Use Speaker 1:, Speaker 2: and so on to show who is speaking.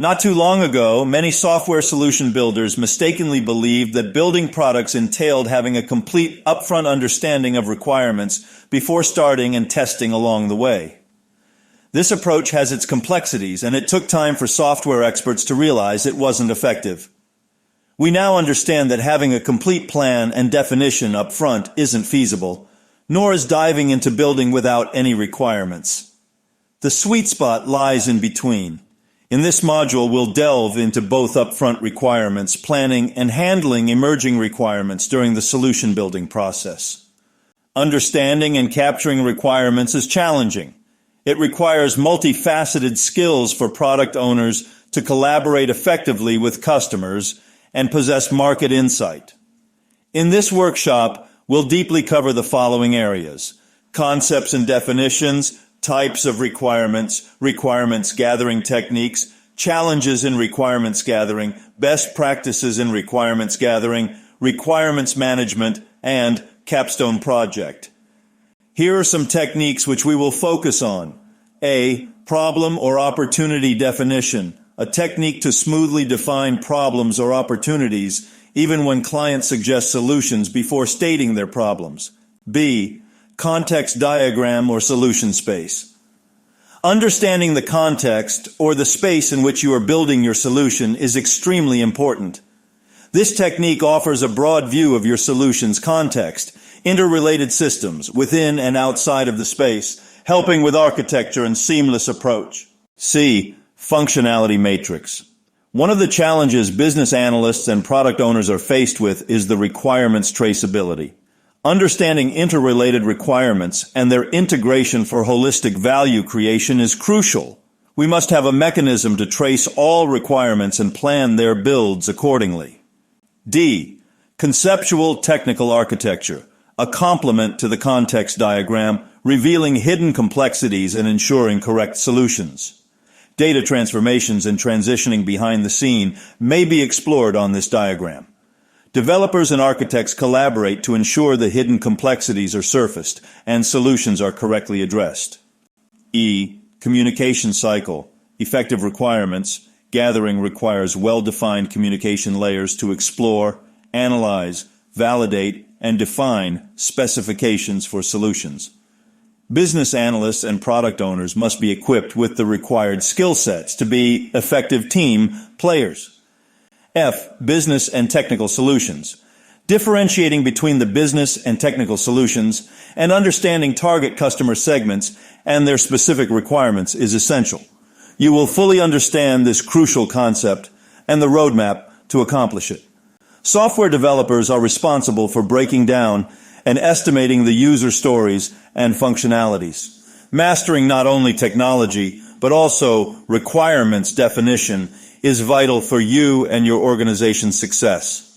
Speaker 1: Not too long ago, many software solution builders mistakenly believed that building products entailed having a complete upfront understanding of requirements before starting and testing along the way. This approach has its complexities, and it took time for software experts to realize it wasn't effective. We now understand that having a complete plan and definition up front isn't feasible, nor is diving into building without any requirements. The sweet spot lies in between. In this module, we'll delve into both upfront requirements, planning, and handling emerging requirements during the solution building process. Understanding and capturing requirements is challenging. It requires multifaceted skills for product owners to collaborate effectively with customers and possess market insight. In this workshop, we'll deeply cover the following areas: concepts and definitions, types of requirements, requirements gathering techniques, challenges in requirements gathering, best practices in requirements gathering, requirements management, and capstone project. Here are some techniques which we will focus on. A. Problem or opportunity definition, a technique to smoothly define problems or opportunities, even when clients suggest solutions before stating their problems. B. Context diagram or solution space. Understanding the context or the space in which you are building your solution is extremely important. This technique offers a broad view of your solution's context, interrelated systems within and outside of the space, helping with architecture and seamless approach. C. Functionality matrix. One of the challenges business analysts and product owners are faced with is the requirements traceability. Understanding interrelated requirements and their integration for holistic value creation is crucial. We must have a mechanism to trace all requirements and plan their builds accordingly. D. Conceptual technical architecture, a complement to the context diagram, revealing hidden complexities and ensuring correct solutions. Data transformations and transitioning behind the scene may be explored on this diagram. Developers and architects collaborate to ensure the hidden complexities are surfaced and solutions are correctly addressed. E. Communication cycle. Effective requirements. Gathering requires well-defined communication layers to explore, analyze, validate, and define specifications for solutions. Business analysts and product owners must be equipped with the required skill sets to be effective team players. F. Business and technical solutions. Differentiating between the business and technical solutions and understanding target customer segments and their specific requirements is essential. You will fully understand this crucial concept and the roadmap to accomplish it. Software developers are responsible for breaking down and estimating the user stories and functionalities. Mastering not only technology, but also requirements definition is vital for you and your organization's success.